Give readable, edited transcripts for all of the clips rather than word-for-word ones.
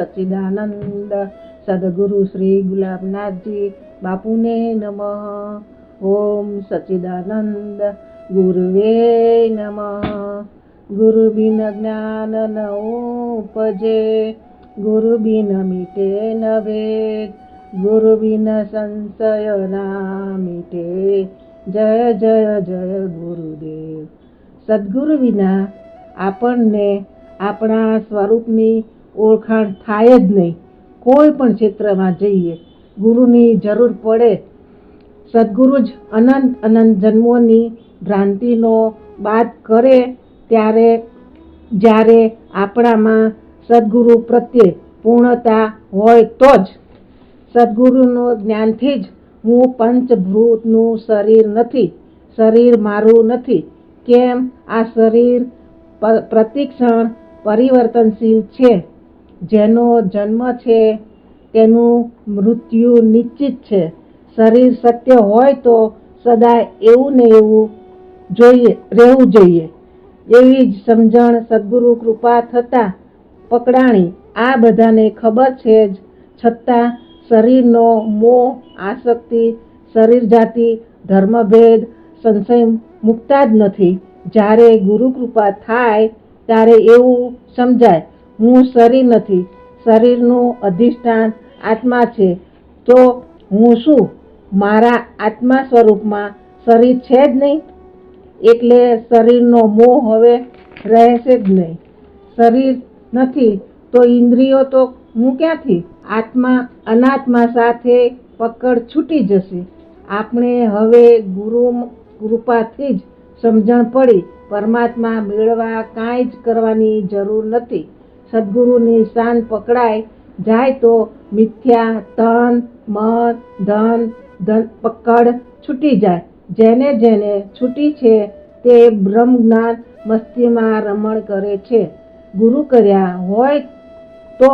સચ્ચિદાનંદ સદગુરુ શ્રી ગુલાબનાથજી બાપુને નમઃ. ઓમ સચ્ચિદાનંદ ગુરુવે નમઃ. ગુરુ બિન જ્ઞાન ન ઉપજે, ગુરુ બિન મીટે ન ભેદ, ગુરુ બિન સંશય ના મીટે. જય જય જય ગુરુદેવ. સદગુરુ વિના આપણને આપણા સ્વરૂપની ઓળખાણ થાય જ નહીં. કોઈ પણ ક્ષેત્રમાં જઈએ ગુરુની જરૂર પડે. સદગુરુ જ અનંત અનંત જન્મોની ભ્રાંતિનો બાદ કરે ત્યારે જ્યારે આપણામાં સદગુરુ પ્રત્યે પૂર્ણતા હોય તો જ. સદગુરુનું જ્ઞાનથી જ હું પંચભૂતનું શરીર નથી, શરીર મારું નથી. કેમ? આ શરીર પ્રતિક્ષણ પરિવર્તનશીલ છે. જેનો જન્મ છે તેનું મૃત્યુ નિશ્ચિત છે. શરીર સત્ય હોય તો સદાય એવું ને એવું રહેવું જોઈએ. એવી જ સમજણ સદગુરુ કૃપા થતાં પકડાણી. આ બધાને ખબર છે જ છતાં શરીરનો મોહ, આસક્તિ, શરીર જાતિ, ધર્મભેદ, સંશય મુકતા જ નથી. જ્યારે ગુરુ કૃપા થાય ત્યારે એવું સમજાય, હું શરીર નથી, શરીરનું અધિષ્ઠાન આત્મા છે. તો હું શું? મારા આત્મા સ્વરૂપમાં શરીર છે જ નહીં. એટલે શરીરનો મોહ હવે રહેશે જ નહીં. શરીર નથી તો ઇન્દ્રિયો તો હું ક્યાંથી? આત્મા અનાત્મા સાથે પકડ છૂટી જશે. આપણે હવે ગુરુ કૃપાથી જ સમજણ પડી. પરમાત્મા મેળવા કાંઈ જ કરવાની જરૂર નથી. સદગુરુની શાન પકડાય જાય તો મિથ્યા તન મન ધન પકડ છૂટી જાય. જેને જેને છૂટી છે તે બ્રહ્મ જ્ઞાન મસ્તીમાં રમણ કરે છે. ગુરુ કર્યા હોય તો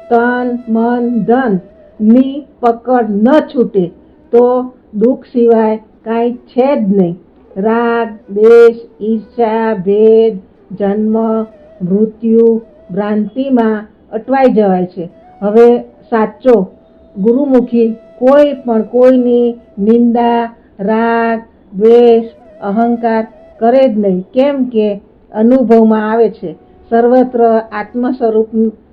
તન મન ધન ની પકડ ન છૂટે તો દુઃખ સિવાય કાંઈ છે જ નહીં. રાગ દ્વેષ ઈર્ષા ભેદ જન્મ મૃત્યુ ભ્રાંતિમાં અટવાઈ જવાય છે. હવે સાચો ગુરુમુખી કોઈ પણ કોઈની નિંદા રાગ દ્વેષ અહંકાર કરે જ નહીં. કેમ કે અનુભવમાં આવે છે સર્વત્ર આત્મ સ્વરૂપ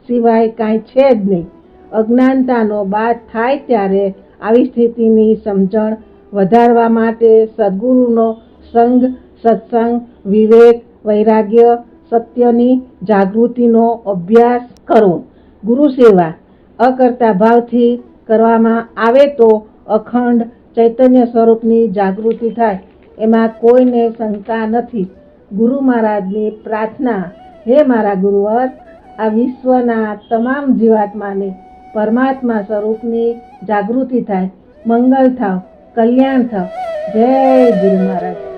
સિવાય કાંઈ છે જ નહીં. અજ્ઞાનતાનો બાદ થાય ત્યારે આવી સ્થિતિની સમજણ વધારવા માટે સદગુરુનો સંગ, સત્સંગ, વિવેક, વૈરાગ્ય, સત્યની જાગૃતિનો અભ્યાસ કરવો. ગુરુ સેવા અકર્તા ભાવથી કરવામાં આવે તો અખંડ ચૈતન્ય સ્વરૂપની જાગૃતિ થાય. એમાં કોઈને શંકા નથી. ગુરુ મહારાજની પ્રાર્થના, હે મારા ગુરુવર, આ વિશ્વના તમામ જીવાત્માને પરમાત્મા સ્વરૂપની જાગૃતિ થાય, મંગલ થાવ, કલ્યાણ થાવ. જય ગુરુ મહારાજ.